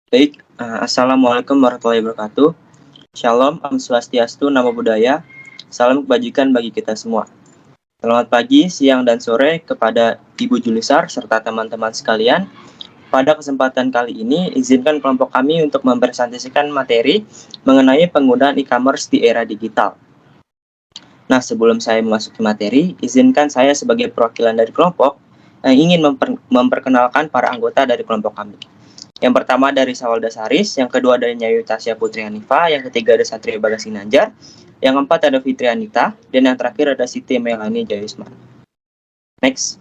Baik, Assalamualaikum warahmatullahi wabarakatuh. Shalom, Om Swastiastu, Namo Buddhaya. Salam kebajikan bagi kita semua. Selamat pagi, siang, dan sore kepada Ibu Julisar serta teman-teman sekalian. Pada kesempatan kali ini, izinkan kelompok kami untuk mempresentasikan materi mengenai penggunaan e-commerce di era digital. Nah, sebelum saya memasuki materi, izinkan saya sebagai perwakilan dari kelompok ingin memperkenalkan para anggota dari kelompok kami. Yang pertama dari Sawal Dasaris, yang kedua dari Nyayu Tasya Putri Hanifa, yang ketiga ada Satria Bagasinanjar, yang keempat ada Fitri Anita, dan yang terakhir ada Siti Melani Jayusman. Next.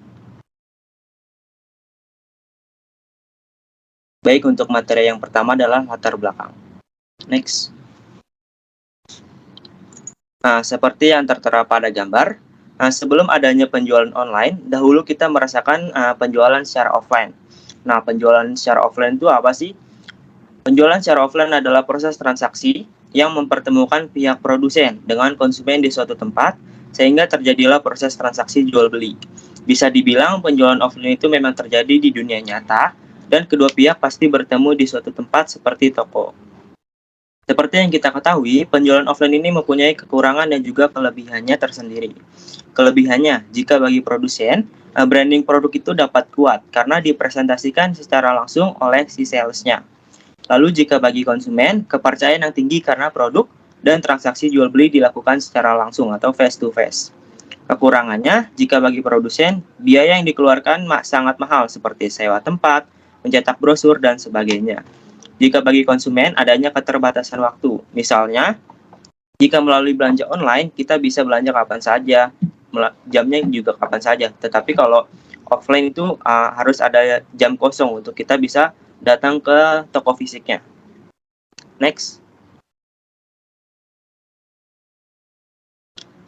Baik, untuk materi yang pertama adalah latar belakang. Next. Nah, seperti yang tertera pada gambar, sebelum adanya penjualan online, dahulu kita merasakan penjualan secara offline. Nah, penjualan secara offline itu apa sih? Penjualan secara offline adalah proses transaksi yang mempertemukan pihak produsen dengan konsumen di suatu tempat, sehingga terjadilah proses transaksi jual-beli. Bisa dibilang penjualan offline itu memang terjadi di dunia nyata, dan kedua pihak pasti bertemu di suatu tempat seperti toko. Seperti yang kita ketahui, penjualan offline ini mempunyai kekurangan dan juga kelebihannya tersendiri. Kelebihannya, jika bagi produsen, branding produk itu dapat kuat karena dipresentasikan secara langsung oleh si salesnya. Lalu jika bagi konsumen, kepercayaan yang tinggi karena produk dan transaksi jual beli dilakukan secara langsung atau face to face. Kekurangannya, jika bagi produsen, biaya yang dikeluarkan sangat mahal seperti sewa tempat, mencetak brosur, dan sebagainya. Jika bagi konsumen, adanya keterbatasan waktu. Misalnya, jika melalui belanja online, kita bisa belanja kapan saja, jamnya juga kapan saja. Tetapi kalau offline itu harus ada jam kosong untuk kita bisa datang ke toko fisiknya. Next.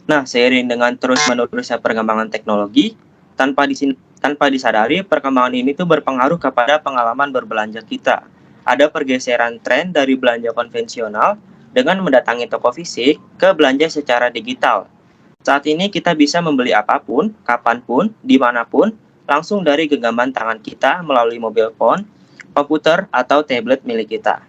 Nah, seiring dengan terus-menerusnya perkembangan teknologi, tanpa disadari, perkembangan ini tuh berpengaruh kepada pengalaman berbelanja kita. Ada pergeseran tren dari belanja konvensional dengan mendatangi toko fisik ke belanja secara digital. Saat ini kita bisa membeli apapun, kapanpun, dimanapun, langsung dari genggaman tangan kita melalui mobile phone, komputer, atau tablet milik kita.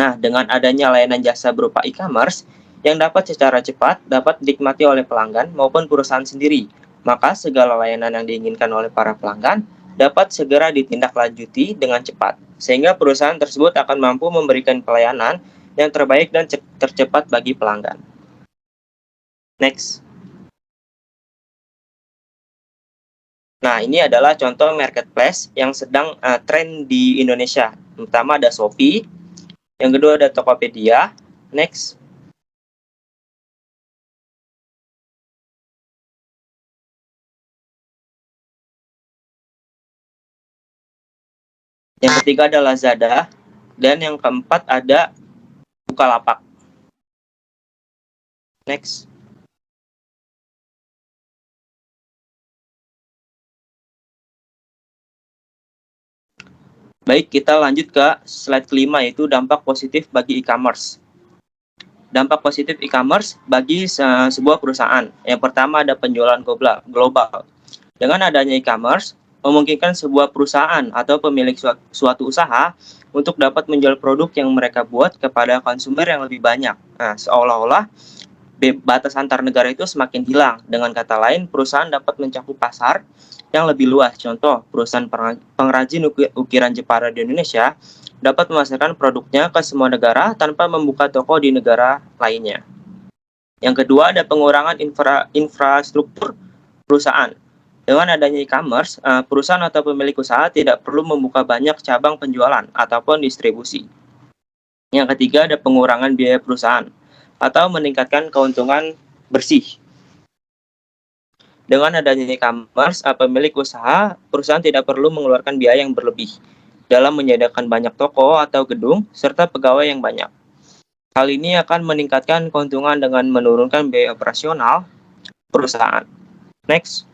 Nah, dengan adanya layanan jasa berupa e-commerce yang dapat secara cepat dapat dinikmati oleh pelanggan maupun perusahaan sendiri, maka segala layanan yang diinginkan oleh para pelanggan dapat segera ditindaklanjuti dengan cepat, sehingga perusahaan tersebut akan mampu memberikan pelayanan yang terbaik dan tercepat bagi pelanggan. Next. Nah, ini adalah contoh marketplace yang sedang tren di Indonesia. Pertama ada Shopee, yang kedua ada Tokopedia. Next. Yang ketiga ada Lazada, dan yang keempat ada Bukalapak. Next. Baik, kita lanjut ke slide kelima, yaitu dampak positif bagi e-commerce. Dampak positif e-commerce bagi sebuah perusahaan. Yang pertama ada penjualan global. Dengan adanya e-commerce, memungkinkan sebuah perusahaan atau pemilik suatu usaha untuk dapat menjual produk yang mereka buat kepada konsumer yang lebih banyak. Nah, seolah-olah batas antar negara itu semakin hilang. Dengan kata lain, perusahaan dapat mencakup pasar yang lebih luas. Contoh, perusahaan pengrajin ukiran Jepara di Indonesia dapat memasarkan produknya ke semua negara tanpa membuka toko di negara lainnya. Yang kedua, ada pengurangan infrastruktur perusahaan. Dengan adanya e-commerce, perusahaan atau pemilik usaha tidak perlu membuka banyak cabang penjualan ataupun distribusi. Yang ketiga, ada pengurangan biaya perusahaan atau meningkatkan keuntungan bersih. Dengan adanya e-commerce, pemilik usaha, perusahaan tidak perlu mengeluarkan biaya yang berlebih dalam menyediakan banyak toko atau gedung, serta pegawai yang banyak. Hal ini akan meningkatkan keuntungan dengan menurunkan biaya operasional perusahaan. Next.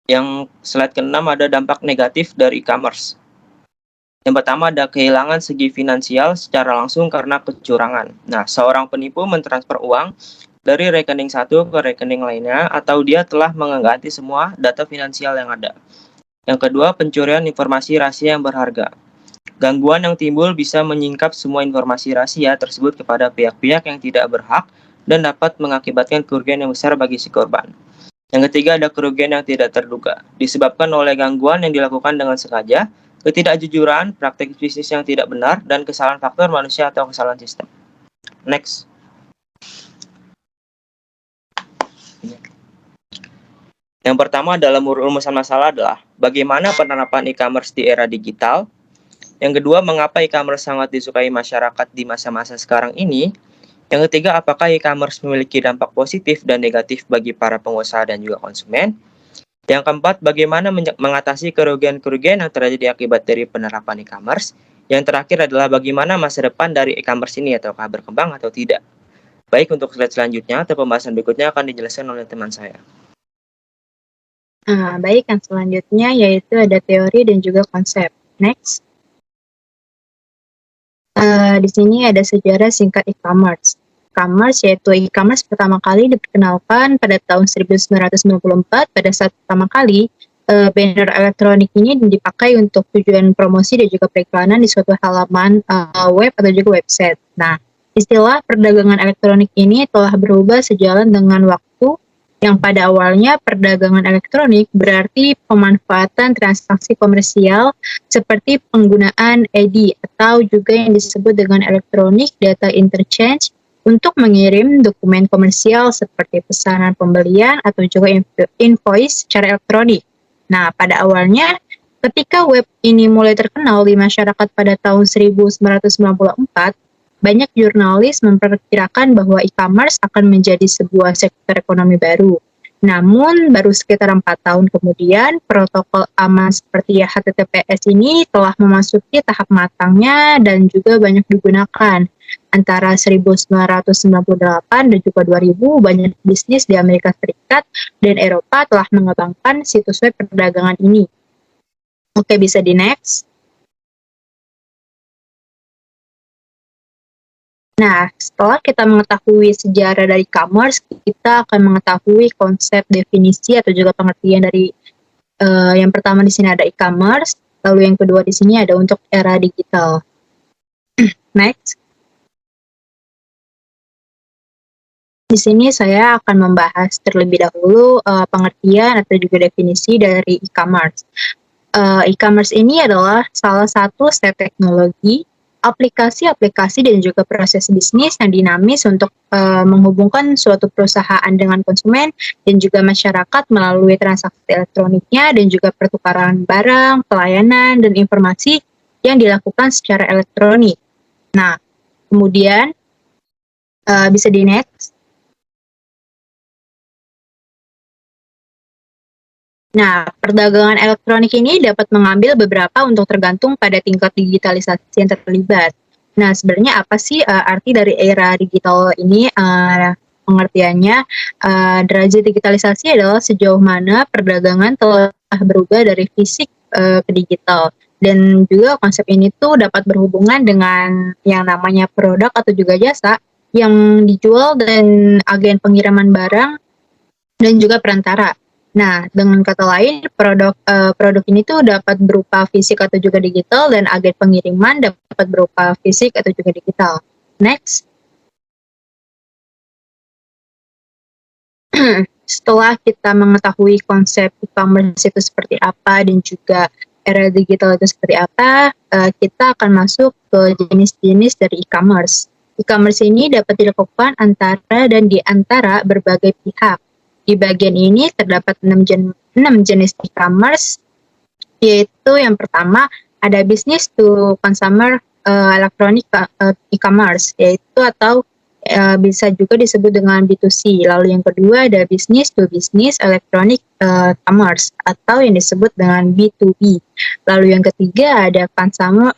Yang slide ke-6 ada dampak negatif dari e-commerce. Yang pertama ada kehilangan segi finansial secara langsung karena kecurangan. Nah, seorang penipu mentransfer uang dari rekening satu ke rekening lainnya, atau dia telah mengganti semua data finansial yang ada. Yang kedua, pencurian informasi rahasia yang berharga. Gangguan yang timbul bisa menyingkap semua informasi rahasia tersebut kepada pihak-pihak yang tidak berhak dan dapat mengakibatkan kerugian yang besar bagi si korban. Yang ketiga, ada kerugian yang tidak terduga, disebabkan oleh gangguan yang dilakukan dengan sengaja, ketidakjujuran, praktik bisnis yang tidak benar, dan kesalahan faktor manusia atau kesalahan sistem. Next. Yang pertama dalam rumusan masalah adalah bagaimana penerapan e-commerce di era digital. Yang kedua, mengapa e-commerce sangat disukai masyarakat di masa-masa sekarang ini. Yang ketiga, apakah e-commerce memiliki dampak positif dan negatif bagi para pengusaha dan juga konsumen. Yang keempat, bagaimana mengatasi kerugian-kerugian yang terjadi akibat dari penerapan e-commerce. Yang terakhir adalah bagaimana masa depan dari e-commerce ini, ataukah berkembang atau tidak. Baik, untuk slide selanjutnya atau pembahasan berikutnya akan dijelaskan oleh teman saya. Baik, yang selanjutnya yaitu ada teori dan juga konsep. Next. Di sini ada sejarah singkat e-commerce. E-commerce yaitu e-commerce pertama kali diperkenalkan pada tahun 1994 pada saat pertama kali banner elektronik ini dipakai untuk tujuan promosi dan juga periklanan di suatu halaman web atau juga website. Nah, istilah perdagangan elektronik ini telah berubah sejalan dengan waktu yang pada awalnya perdagangan elektronik berarti pemanfaatan transaksi komersial seperti penggunaan EDI atau juga yang disebut dengan Electronic Data Interchange untuk mengirim dokumen komersial seperti pesanan pembelian atau juga invoice secara elektronik. Nah, pada awalnya ketika web ini mulai terkenal di masyarakat pada tahun 1994, banyak jurnalis memperkirakan bahwa e-commerce akan menjadi sebuah sektor ekonomi baru. Namun, baru sekitar 4 tahun kemudian, protokol aman seperti HTTPS ini telah memasuki tahap matangnya dan juga banyak digunakan. Antara 1998 dan juga 2000, banyak bisnis di Amerika Serikat dan Eropa telah mengembangkan situs web perdagangan ini. Oke, bisa di next. Nah, setelah kita mengetahui sejarah dari e-commerce, kita akan mengetahui konsep, definisi, atau juga pengertian dari yang pertama di sini ada e-commerce, lalu yang kedua di sini ada untuk era digital. Next. Di sini saya akan membahas terlebih dahulu pengertian atau juga definisi dari e-commerce. E-commerce ini adalah salah satu set teknologi, aplikasi-aplikasi dan juga proses bisnis yang dinamis untuk menghubungkan suatu perusahaan dengan konsumen dan juga masyarakat melalui transaksi elektroniknya dan juga pertukaran barang, pelayanan, dan informasi yang dilakukan secara elektronik. Nah, kemudian bisa di next. Nah, perdagangan elektronik ini dapat mengambil beberapa untuk tergantung pada tingkat digitalisasi yang terlibat. Nah, sebenarnya apa sih arti dari era digital ini? Pengertiannya, derajat digitalisasi adalah sejauh mana perdagangan telah berubah dari fisik ke digital. Dan juga konsep ini tuh dapat berhubungan dengan yang namanya produk atau juga jasa yang dijual dan agen pengiriman barang dan juga perantara. Nah, dengan kata lain, produk ini tuh dapat berupa fisik atau juga digital, dan agen pengiriman dapat berupa fisik atau juga digital. Next. Setelah kita mengetahui konsep e-commerce itu seperti apa dan juga era digital itu seperti apa, kita akan masuk ke jenis-jenis dari e-commerce. E-commerce ini dapat dilakukan antara dan di antara berbagai pihak. Di bagian ini terdapat 6 jenis e-commerce, yaitu yang pertama ada business to consumer electronic e-commerce, yaitu atau bisa juga disebut dengan B2C. Lalu yang kedua ada business to business electronic commerce atau yang disebut dengan B2B. Lalu yang ketiga ada consumer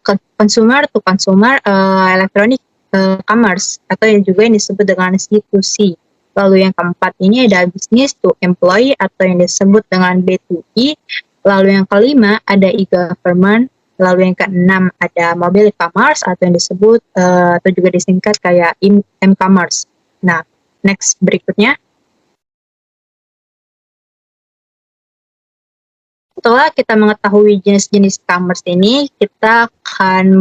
to consumer electronic commerce atau yang juga yang disebut dengan C2C. Lalu yang keempat ini ada business to employee atau yang disebut dengan B2E. Lalu yang kelima ada e-government. Lalu yang keenam ada mobile e-commerce atau yang disebut atau juga disingkat kayak m-commerce. Nah, Next berikutnya. Setelah kita mengetahui jenis-jenis e-commerce ini, kita akan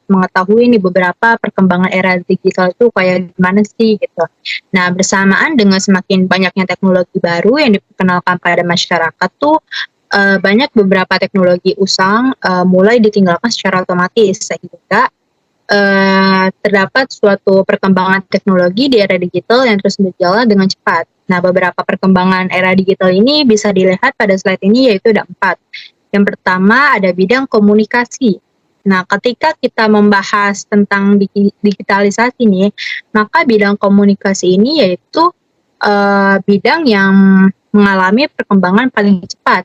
mengetahui nih beberapa perkembangan era digital itu kayak gimana sih gitu. Nah, bersamaan dengan semakin banyaknya teknologi baru yang diperkenalkan pada masyarakat tuh banyak beberapa teknologi usang mulai ditinggalkan secara otomatis sehingga terdapat suatu perkembangan teknologi di era digital yang terus berjalan dengan cepat. Nah, beberapa perkembangan era digital ini bisa dilihat pada slide ini, yaitu ada 4. Yang pertama ada bidang komunikasi. Nah, ketika kita membahas tentang digitalisasi nih, maka bidang komunikasi ini yaitu bidang yang mengalami perkembangan paling cepat.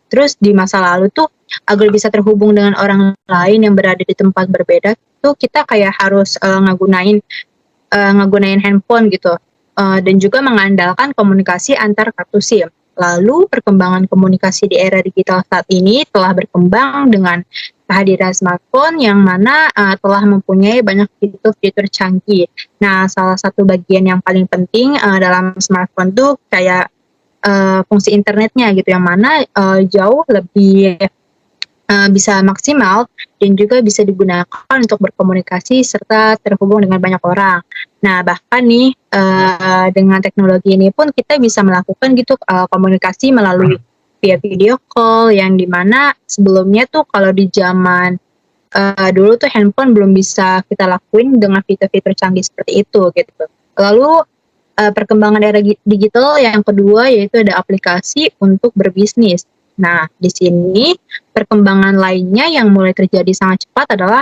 Terus di masa lalu tuh agar bisa terhubung dengan orang lain yang berada di tempat berbeda tuh kita kayak harus ngegunain handphone gitu, dan juga mengandalkan komunikasi antar kartu SIM. Lalu perkembangan komunikasi di era digital saat ini telah berkembang dengan kehadiran smartphone yang mana telah mempunyai banyak fitur-fitur canggih. Nah, salah satu bagian yang paling penting dalam smartphone tuh kayak fungsi internetnya gitu, yang mana jauh lebih bisa maksimal dan juga bisa digunakan untuk berkomunikasi serta terhubung dengan banyak orang. Nah, bahkan nih dengan teknologi ini pun kita bisa melakukan gitu komunikasi melalui via video call, yang dimana sebelumnya tuh kalau di zaman dulu tuh handphone belum bisa kita lakuin dengan fitur-fitur canggih seperti itu gitu. Lalu perkembangan era digital yang kedua yaitu ada aplikasi untuk berbisnis. Nah, di sini perkembangan lainnya yang mulai terjadi sangat cepat adalah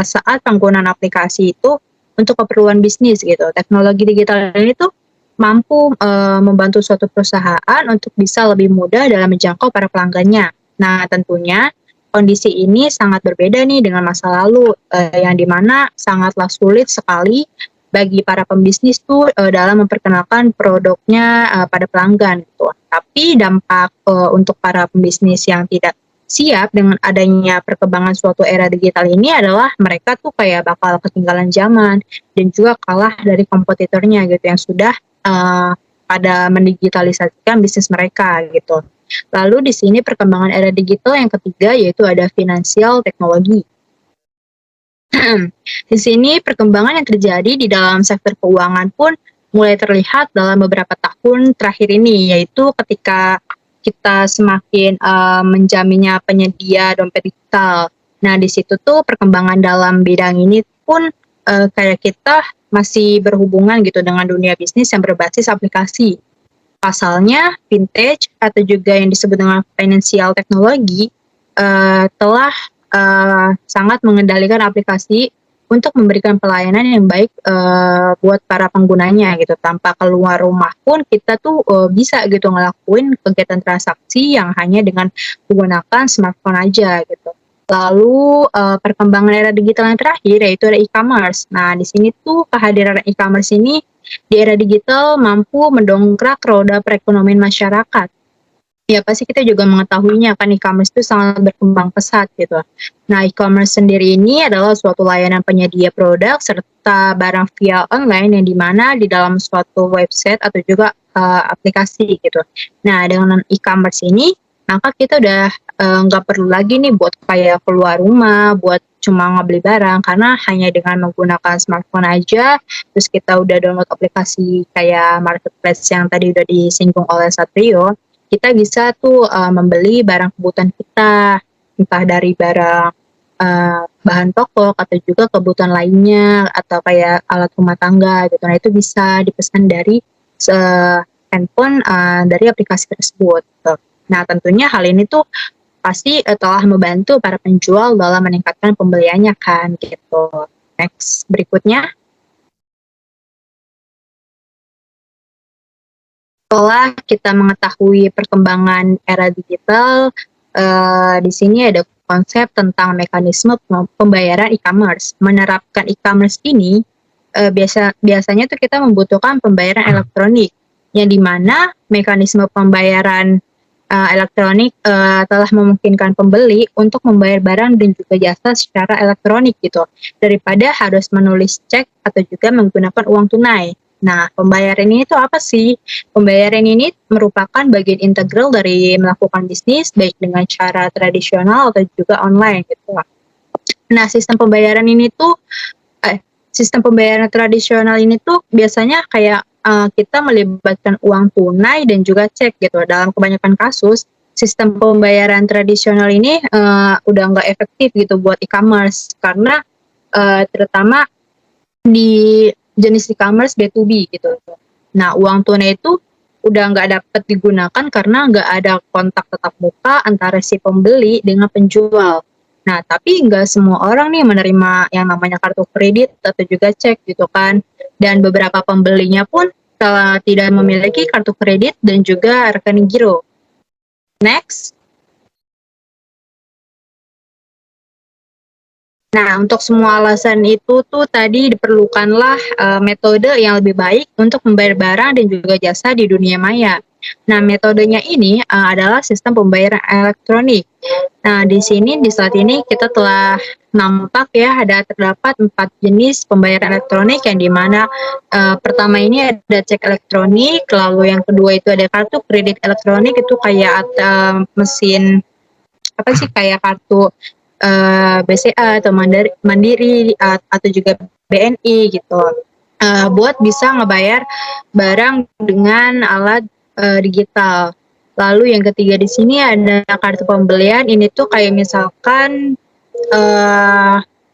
saat penggunaan aplikasi itu untuk keperluan bisnis gitu. Teknologi digital ini tuh mampu membantu suatu perusahaan untuk bisa lebih mudah dalam menjangkau para pelanggannya. Nah, tentunya kondisi ini sangat berbeda nih dengan masa lalu yang dimana sangatlah sulit sekali bagi para pembisnis tuh dalam memperkenalkan produknya pada pelanggan gitu. Tapi dampak untuk para pembisnis yang tidak siap dengan adanya perkembangan suatu era digital ini adalah mereka tuh kayak bakal ketinggalan zaman dan juga kalah dari kompetitornya gitu yang sudah pada mendigitalisasikan bisnis mereka gitu. Lalu di sini perkembangan era digital yang ketiga yaitu ada finansial teknologi. Di sini perkembangan yang terjadi di dalam sektor keuangan pun mulai terlihat dalam beberapa tahun terakhir ini, yaitu ketika kita semakin menjaminnya penyedia dompet digital. Nah, di situ tuh perkembangan dalam bidang ini pun kayak kita masih berhubungan gitu dengan dunia bisnis yang berbasis aplikasi. Pasalnya, vintage atau juga yang disebut dengan financial teknologi telah sangat mengendalikan aplikasi untuk memberikan pelayanan yang baik buat para penggunanya gitu. Tanpa keluar rumah pun kita tuh bisa gitu ngelakuin kegiatan transaksi yang hanya dengan menggunakan smartphone aja gitu. Lalu perkembangan era digital yang terakhir yaitu ada e-commerce. Nah, di sini tuh kehadiran e-commerce ini di era digital mampu mendongkrak roda perekonomian masyarakat. Ya, pasti kita juga mengetahuinya kan e-commerce itu sangat berkembang pesat gitu. Nah, e-commerce sendiri ini adalah suatu layanan penyedia produk serta barang via online yang dimana di dalam suatu website atau juga aplikasi gitu. Nah, dengan e-commerce ini, maka kita udah nggak perlu lagi nih buat kayak keluar rumah, buat cuma ngebeli barang, karena hanya dengan menggunakan smartphone aja, terus kita udah download aplikasi kayak marketplace yang tadi udah disinggung oleh Satrio, kita bisa tuh membeli barang kebutuhan kita, entah dari barang bahan pokok atau juga kebutuhan lainnya atau kayak alat rumah tangga gitu. Nah, itu bisa dipesan dari handphone dari aplikasi tersebut gitu. Nah, tentunya hal ini tuh pasti telah membantu para penjual dalam meningkatkan pembeliannya kan gitu. Next berikutnya. Setelah kita mengetahui perkembangan era digital, di sini ada konsep tentang mekanisme pembayaran e-commerce. Menerapkan e-commerce ini biasanya tuh kita membutuhkan pembayaran elektronik, yang dimana mekanisme pembayaran elektronik telah memungkinkan pembeli untuk membayar barang dan juga jasa secara elektronik gitu, daripada harus menulis cek atau juga menggunakan uang tunai. Nah, pembayaran ini tuh apa sih? Pembayaran ini merupakan bagian integral dari melakukan bisnis, baik dengan cara tradisional atau juga online gitu. Nah, sistem pembayaran tradisional ini tuh biasanya kayak kita melibatkan uang tunai dan juga cek gitu. Dalam kebanyakan kasus, sistem pembayaran tradisional ini udah nggak efektif gitu buat e-commerce karena terutama di jenis e-commerce B2B gitu. Nah, uang tunai itu udah nggak dapat digunakan karena nggak ada kontak tatap muka antara si pembeli dengan penjual. Nah, tapi nggak semua orang nih menerima yang namanya kartu kredit atau juga cek gitu kan. Dan beberapa pembelinya pun tidak memiliki kartu kredit dan juga rekening giro. Next. Nah, untuk semua alasan itu tuh tadi diperlukanlah metode yang lebih baik untuk membayar barang dan juga jasa di dunia maya. Nah, metodenya ini adalah sistem pembayaran elektronik. Nah, di saat ini kita telah nampak ya terdapat 4 jenis pembayaran elektronik yang dimana pertama ini ada cek elektronik, lalu yang kedua itu ada kartu kredit elektronik itu kayak mesin apa sih kayak kartu BCA atau Mandiri atau juga BNI gitu. Buat bisa ngebayar barang dengan alat digital. Lalu yang ketiga di sini ada kartu pembelian. Ini tuh kayak misalkan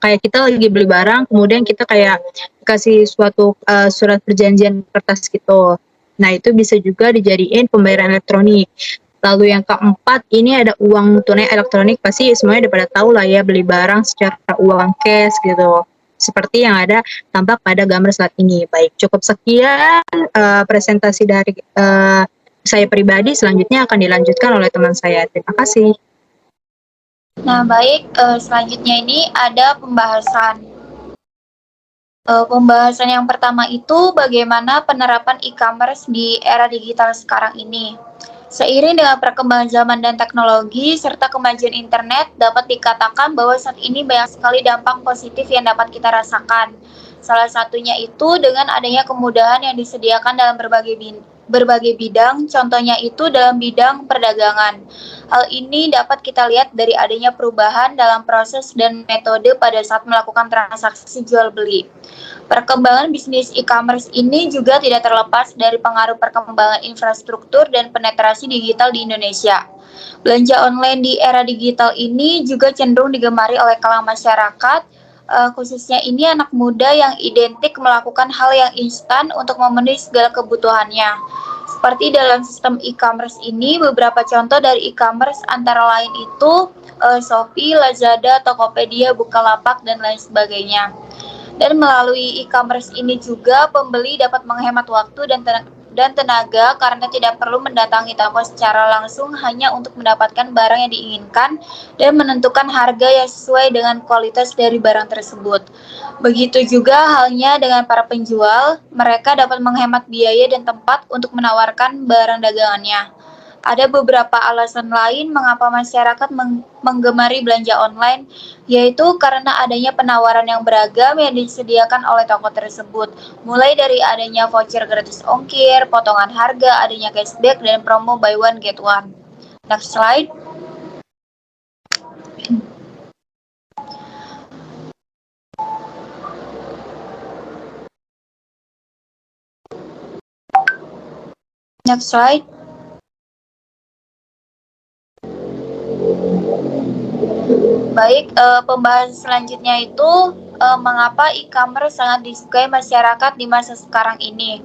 kayak kita lagi beli barang, kemudian kita kayak kasih suatu surat perjanjian kertas gitu. Nah, itu bisa juga dijadiin pembayaran elektronik. Lalu yang keempat, ini ada uang tunai elektronik. Pasti semuanya udah pada tahu lah ya, beli barang secara uang cash gitu. Seperti yang ada tampak pada gambar saat ini. Baik, cukup sekian presentasi dari saya pribadi. Selanjutnya akan dilanjutkan oleh teman saya. Terima kasih. Nah, baik, selanjutnya ini ada pembahasan. Pembahasan yang pertama itu bagaimana penerapan e-commerce di era digital sekarang ini. Seiring dengan perkembangan zaman dan teknologi serta kemajuan internet, dapat dikatakan bahwa saat ini banyak sekali dampak positif yang dapat kita rasakan. Salah satunya itu dengan adanya kemudahan yang disediakan dalam berbagai bidang, contohnya itu dalam bidang perdagangan. Hal ini dapat kita lihat dari adanya perubahan dalam proses dan metode pada saat melakukan transaksi jual beli. Perkembangan bisnis e-commerce ini juga tidak terlepas dari pengaruh perkembangan infrastruktur dan penetrasi digital di Indonesia. Belanja online di era digital ini juga cenderung digemari oleh kalangan masyarakat, khususnya ini anak muda yang identik melakukan hal yang instan untuk memenuhi segala kebutuhannya. Seperti dalam sistem e-commerce ini, beberapa contoh dari e-commerce antara lain itu Shopee, Lazada, Tokopedia, Bukalapak, dan lain sebagainya. Dan melalui e-commerce ini juga pembeli dapat menghemat waktu dan tenaga karena tidak perlu mendatangi toko secara langsung hanya untuk mendapatkan barang yang diinginkan dan menentukan harga yang sesuai dengan kualitas dari barang tersebut. Begitu juga halnya dengan para penjual, mereka dapat menghemat biaya dan tempat untuk menawarkan barang dagangannya. Ada beberapa alasan lain mengapa masyarakat menggemari belanja online, yaitu karena adanya penawaran yang beragam yang disediakan oleh toko tersebut, mulai dari adanya voucher gratis ongkir, potongan harga, adanya cashback, dan promo buy one get one. Next slide. Next slide. Baik, pembahasan selanjutnya itu mengapa e-commerce sangat disukai masyarakat di masa sekarang ini.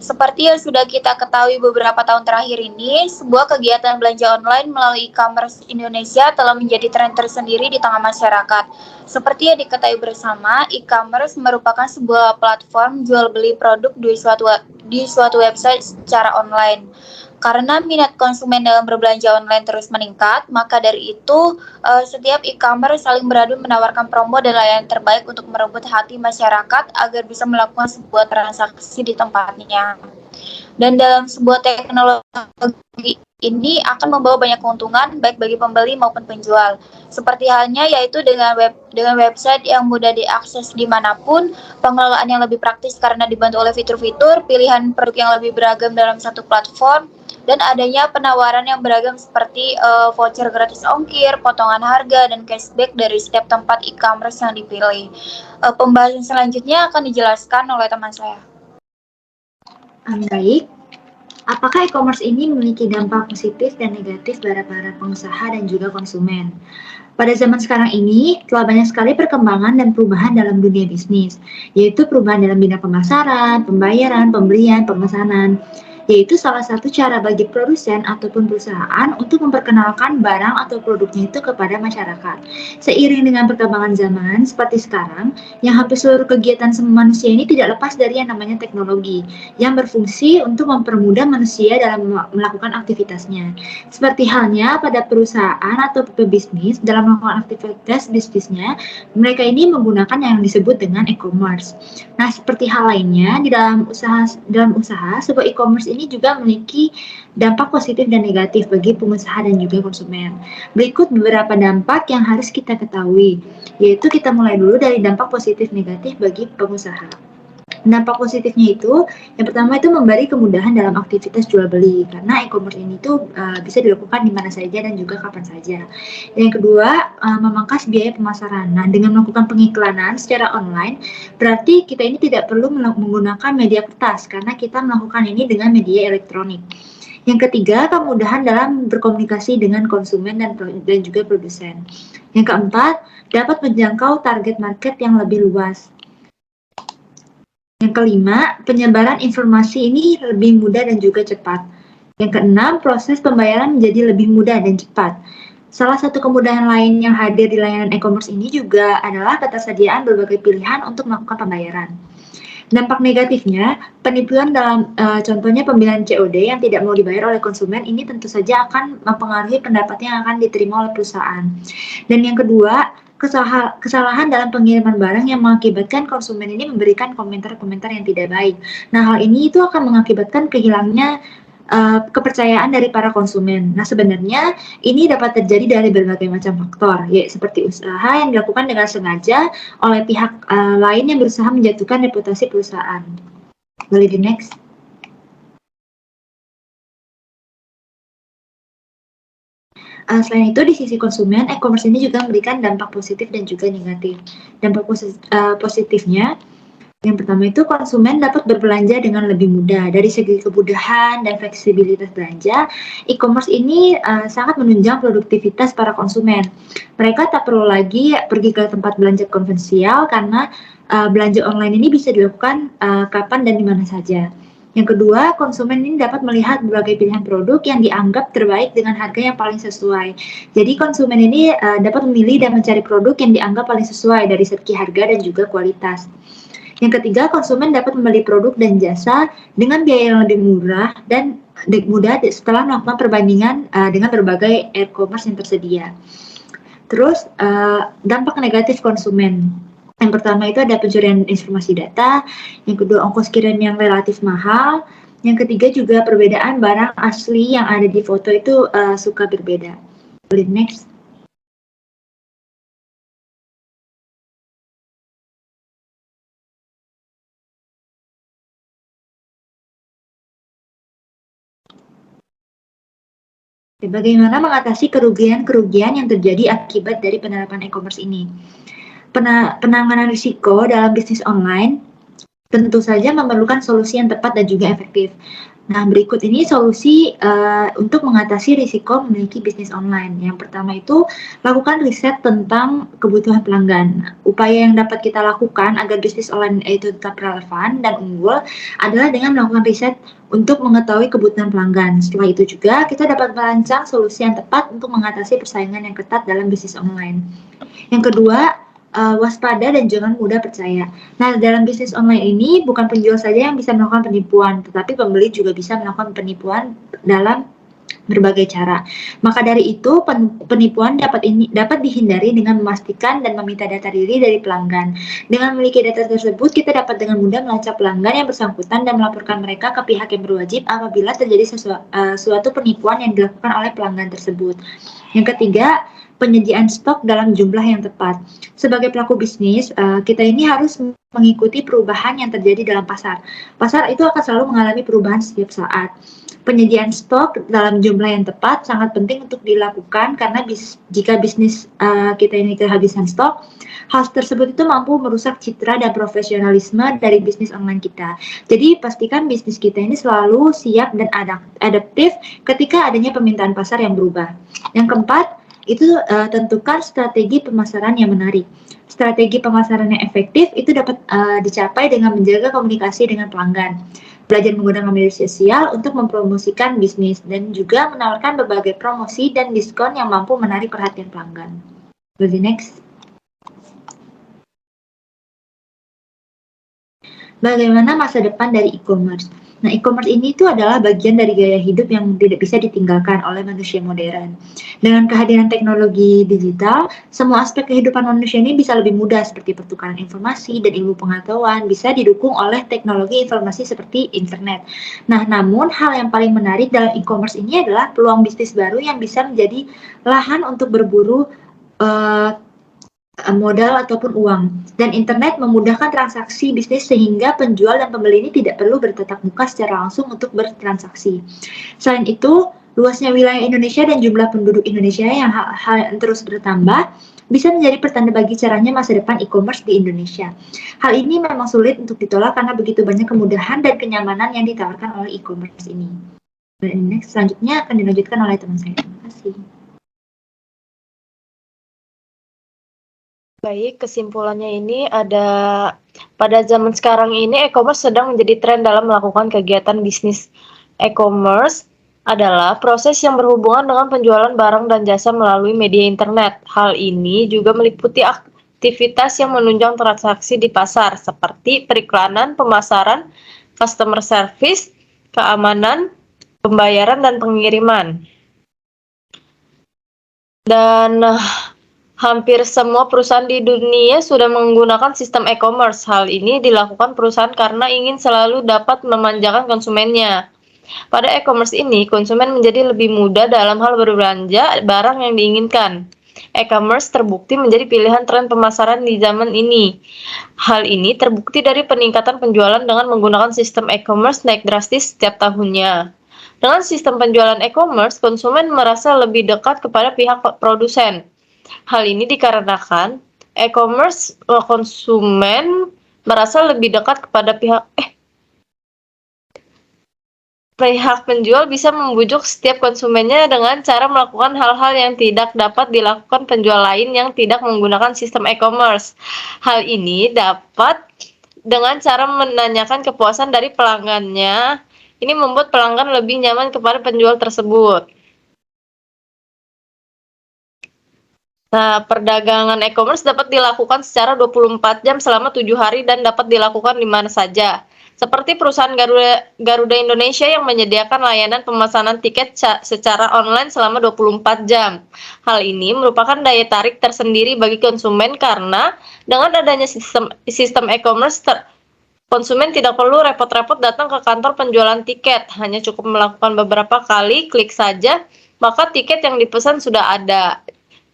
Seperti yang sudah kita ketahui beberapa tahun terakhir ini, sebuah kegiatan belanja online melalui e-commerce Indonesia telah menjadi tren tersendiri di tengah masyarakat. Seperti yang diketahui bersama, e-commerce merupakan sebuah platform jual beli produk di suatu website secara online. Karena minat konsumen dalam berbelanja online terus meningkat, maka dari itu setiap e-commerce saling beradu menawarkan promo dan layanan terbaik untuk merebut hati masyarakat agar bisa melakukan sebuah transaksi di tempatnya. Dan dalam sebuah teknologi ini akan membawa banyak keuntungan baik bagi pembeli maupun penjual. Seperti halnya yaitu dengan website yang mudah diakses dimanapun, pengelolaan yang lebih praktis karena dibantu oleh fitur-fitur, pilihan produk yang lebih beragam dalam satu platform, dan adanya penawaran yang beragam seperti voucher gratis ongkir, potongan harga, dan cashback dari setiap tempat e-commerce yang dipilih. Pembahasan selanjutnya akan dijelaskan oleh teman saya. Baik, apakah e-commerce ini memiliki dampak positif dan negatif pada para pengusaha dan juga konsumen? Pada zaman sekarang ini, telah banyak sekali perkembangan dan perubahan dalam dunia bisnis, yaitu perubahan dalam bidang pemasaran, pembayaran, pembelian, pemesanan, yaitu salah satu cara bagi produsen ataupun perusahaan untuk memperkenalkan barang atau produknya itu kepada masyarakat. Seiring dengan perkembangan zaman seperti sekarang, yang hampir seluruh kegiatan manusia ini tidak lepas dari yang namanya teknologi, yang berfungsi untuk mempermudah manusia dalam melakukan aktivitasnya. Seperti halnya pada perusahaan atau pebisnis dalam melakukan aktivitas bisnisnya, mereka ini menggunakan yang disebut dengan e-commerce. Nah, seperti hal lainnya di dalam usaha sebuah e-commerce ini juga memiliki dampak positif dan negatif bagi pengusaha dan juga konsumen. Berikut beberapa dampak yang harus kita ketahui, yaitu kita mulai dulu dari dampak positif negatif bagi pengusaha. Dampak positifnya itu, yang pertama itu memberi kemudahan dalam aktivitas jual beli, karena e-commerce ini tuh bisa dilakukan di mana saja dan juga kapan saja. Yang kedua, memangkas biaya pemasaran. Nah, dengan melakukan pengiklanan secara online, berarti kita ini tidak perlu menggunakan media kertas, karena kita melakukan ini dengan media elektronik. Yang ketiga, kemudahan dalam berkomunikasi dengan konsumen dan juga produsen. Yang keempat, dapat menjangkau target market yang lebih luas. Yang kelima, penyebaran informasi ini lebih mudah dan juga cepat. Yang keenam, proses pembayaran menjadi lebih mudah dan cepat. Salah satu kemudahan lain yang hadir di layanan e-commerce ini juga adalah ketersediaan berbagai pilihan untuk melakukan pembayaran. Dampak negatifnya, penipuan dalam contohnya pembelian COD yang tidak mau dibayar oleh konsumen ini tentu saja akan mempengaruhi pendapatan yang akan diterima oleh perusahaan. Dan yang kedua, kesalahan dalam pengiriman barang yang mengakibatkan konsumen ini memberikan komentar-komentar yang tidak baik. Nah, hal ini itu akan mengakibatkan kehilangnya kepercayaan dari para konsumen. Nah, sebenarnya ini dapat terjadi dari berbagai macam faktor, yaitu seperti usaha yang dilakukan dengan sengaja oleh pihak lain yang berusaha menjatuhkan reputasi perusahaan. Boleh di next. Selain itu, di sisi konsumen, e-commerce ini juga memberikan dampak positif dan juga negatif. Dampak positifnya, yang pertama itu konsumen dapat berbelanja dengan lebih mudah. Dari segi kemudahan dan fleksibilitas belanja, e-commerce ini sangat menunjang produktivitas para konsumen. Mereka tak perlu lagi pergi ke tempat belanja konvensional karena belanja online ini bisa dilakukan kapan dan di mana saja. Yang kedua, konsumen ini dapat melihat berbagai pilihan produk yang dianggap terbaik dengan harga yang paling sesuai. Jadi konsumen ini dapat memilih dan mencari produk yang dianggap paling sesuai dari segi harga dan juga kualitas. Yang ketiga, konsumen dapat membeli produk dan jasa dengan biaya yang lebih murah dan mudah setelah melakukan perbandingan dengan berbagai e-commerce yang tersedia. Terus, dampak negatif konsumen. Yang pertama itu ada pencurian informasi data, yang kedua ongkos kirim yang relatif mahal, yang ketiga juga perbedaan barang asli yang ada di foto itu suka berbeda. Boleh next. Bagaimana mengatasi kerugian-kerugian yang terjadi akibat dari penerapan e-commerce ini? Penanganan risiko dalam bisnis online tentu saja memerlukan solusi yang tepat dan juga efektif. Nah, berikut ini solusi untuk mengatasi risiko memiliki bisnis online. Yang pertama itu, lakukan riset tentang kebutuhan pelanggan. Upaya yang dapat kita lakukan agar bisnis online itu tetap relevan dan unggul adalah dengan melakukan riset untuk mengetahui kebutuhan pelanggan. Setelah itu juga, kita dapat merancang solusi yang tepat untuk mengatasi persaingan yang ketat dalam bisnis online. Yang kedua, waspada dan jangan mudah percaya. Nah, dalam bisnis online ini bukan penjual saja yang bisa melakukan penipuan, tetapi pembeli juga bisa melakukan penipuan dalam berbagai cara. Maka dari itu, penipuan dapat dihindari dengan memastikan dan meminta data diri dari pelanggan. Dengan memiliki data tersebut, kita dapat dengan mudah melacak pelanggan yang bersangkutan dan melaporkan mereka ke pihak yang berwajib apabila terjadi suatu penipuan yang dilakukan oleh pelanggan tersebut. Yang ketiga, penyediaan stok dalam jumlah yang tepat. Sebagai pelaku bisnis, kita ini harus mengikuti perubahan yang terjadi dalam pasar. Pasar itu akan selalu mengalami perubahan setiap saat. Penyediaan stok dalam jumlah yang tepat sangat penting untuk dilakukan karena jika bisnis kita ini kehabisan stok, hal tersebut itu mampu merusak citra dan profesionalisme dari bisnis online kita. Jadi pastikan bisnis kita ini selalu siap dan adaptif ketika adanya permintaan pasar yang berubah. Yang keempat, itu tentukan strategi pemasaran yang menarik. Strategi pemasaran yang efektif itu dapat dicapai dengan menjaga komunikasi dengan pelanggan, belajar menggunakan media sosial untuk mempromosikan bisnis, dan juga menawarkan berbagai promosi dan diskon yang mampu menarik perhatian pelanggan. Go to the next. Bagaimana masa depan dari e-commerce? Nah, e-commerce ini itu adalah bagian dari gaya hidup yang tidak bisa ditinggalkan oleh manusia modern. Dengan kehadiran teknologi digital, semua aspek kehidupan manusia ini bisa lebih mudah, seperti pertukaran informasi dan ilmu pengetahuan bisa didukung oleh teknologi informasi seperti internet. Nah, namun hal yang paling menarik dalam e-commerce ini adalah peluang bisnis baru yang bisa menjadi lahan untuk berburu modal ataupun uang, dan internet memudahkan transaksi bisnis sehingga penjual dan pembeli ini tidak perlu bertatap muka secara langsung untuk bertransaksi. Selain itu, luasnya wilayah Indonesia dan jumlah penduduk Indonesia yang terus bertambah bisa menjadi pertanda bagi cerahnya masa depan e-commerce di Indonesia. Hal ini memang sulit untuk ditolak karena begitu banyak kemudahan dan kenyamanan yang ditawarkan oleh e-commerce ini. Next, selanjutnya akan dilanjutkan oleh teman saya. Terima kasih. Baik, kesimpulannya ini ada pada zaman sekarang ini e-commerce sedang menjadi tren dalam melakukan kegiatan bisnis. E-commerce adalah proses yang berhubungan dengan penjualan barang dan jasa melalui media internet. Hal ini juga meliputi aktivitas yang menunjang transaksi di pasar seperti periklanan, pemasaran, customer service, keamanan, pembayaran, dan pengiriman. Dan hampir semua perusahaan di dunia sudah menggunakan sistem e-commerce. Hal ini dilakukan perusahaan karena ingin selalu dapat memanjakan konsumennya. Pada e-commerce ini, konsumen menjadi lebih mudah dalam hal berbelanja barang yang diinginkan. E-commerce terbukti menjadi pilihan tren pemasaran di zaman ini. Hal ini terbukti dari peningkatan penjualan dengan menggunakan sistem e-commerce naik drastis setiap tahunnya. Dengan sistem penjualan e-commerce, konsumen merasa lebih dekat kepada pihak produsen. Hal ini dikarenakan e-commerce konsumen merasa lebih dekat kepada pihak penjual bisa membujuk setiap konsumennya dengan cara melakukan hal-hal yang tidak dapat dilakukan penjual lain yang tidak menggunakan sistem e-commerce. Hal ini dapat dengan cara menanyakan kepuasan dari pelanggannya. Ini membuat pelanggan lebih nyaman kepada penjual tersebut. Nah, perdagangan e-commerce dapat dilakukan secara 24 jam selama 7 hari dan dapat dilakukan di mana saja. Seperti perusahaan Garuda Indonesia yang menyediakan layanan pemesanan tiket secara online selama 24 jam. Hal ini merupakan daya tarik tersendiri bagi konsumen karena dengan adanya sistem e-commerce, konsumen tidak perlu repot-repot datang ke kantor penjualan tiket. Hanya cukup melakukan beberapa kali klik saja, maka tiket yang dipesan sudah ada.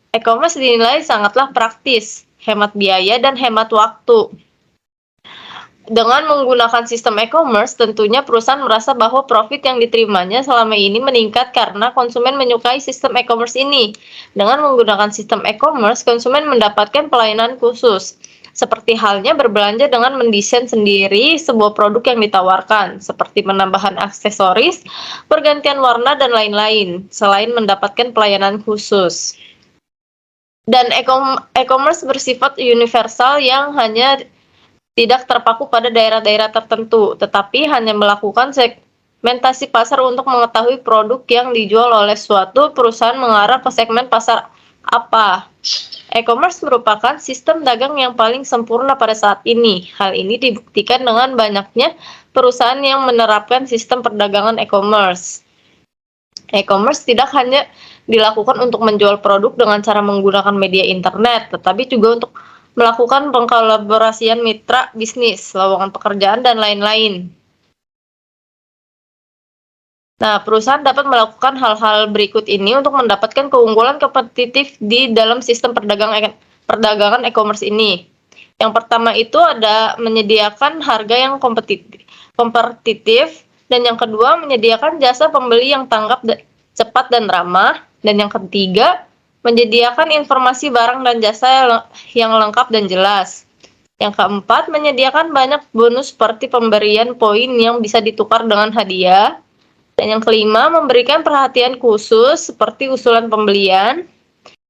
E-commerce dinilai sangatlah praktis, hemat biaya, dan hemat waktu. Dengan menggunakan sistem e-commerce, tentunya perusahaan merasa bahwa profit yang diterimanya selama ini meningkat karena konsumen menyukai sistem e-commerce ini. Dengan menggunakan sistem e-commerce, konsumen mendapatkan pelayanan khusus, seperti halnya berbelanja dengan mendesain sendiri sebuah produk yang ditawarkan, seperti penambahan aksesoris, pergantian warna, dan lain-lain, selain mendapatkan pelayanan khusus. Dan e-commerce bersifat universal yang hanya tidak terpaku pada daerah-daerah tertentu, tetapi hanya melakukan segmentasi pasar untuk mengetahui produk yang dijual oleh suatu perusahaan mengarah ke segmen pasar apa. E-commerce merupakan sistem dagang yang paling sempurna pada saat ini. Hal ini dibuktikan dengan banyaknya perusahaan yang menerapkan sistem perdagangan e-commerce. E-commerce tidak hanya dilakukan untuk menjual produk dengan cara menggunakan media internet, tetapi juga untuk melakukan pengkolaborasian mitra bisnis, lowongan pekerjaan, dan lain-lain. Nah, perusahaan dapat melakukan hal-hal berikut ini untuk mendapatkan keunggulan kompetitif di dalam sistem perdagangan e-commerce ini. Yang pertama itu ada menyediakan harga yang kompetitif, dan yang kedua menyediakan jasa pembeli yang tanggap, cepat, dan ramah, dan yang ketiga menyediakan informasi barang dan jasa yang lengkap dan jelas. Yang keempat, menyediakan banyak bonus seperti pemberian poin yang bisa ditukar dengan hadiah. Dan yang kelima, memberikan perhatian khusus seperti usulan pembelian.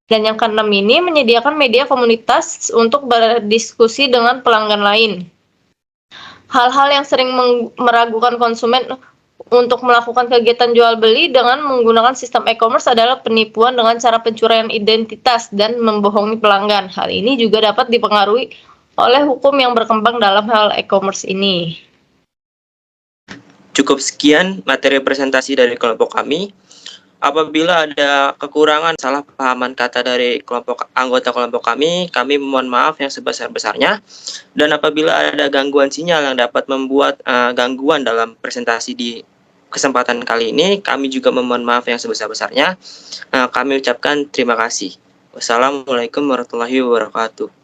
Dan yang keenam ini menyediakan media komunitas untuk berdiskusi dengan pelanggan lain. Hal-hal yang sering meragukan konsumen untuk melakukan kegiatan jual beli dengan menggunakan sistem e-commerce adalah penipuan dengan cara pencurian identitas dan membohongi pelanggan. Hal ini juga dapat dipengaruhi oleh hukum yang berkembang dalam hal e-commerce ini. Cukup sekian materi presentasi dari kelompok kami. Apabila ada kekurangan, salah pahaman kata dari anggota kelompok kami mohon maaf yang sebesar-besarnya. Dan apabila ada gangguan sinyal yang dapat membuat gangguan dalam presentasi di kesempatan kali ini, kami juga memohon maaf yang sebesar-besarnya. Kami ucapkan terima kasih. Wassalamualaikum warahmatullahi wabarakatuh.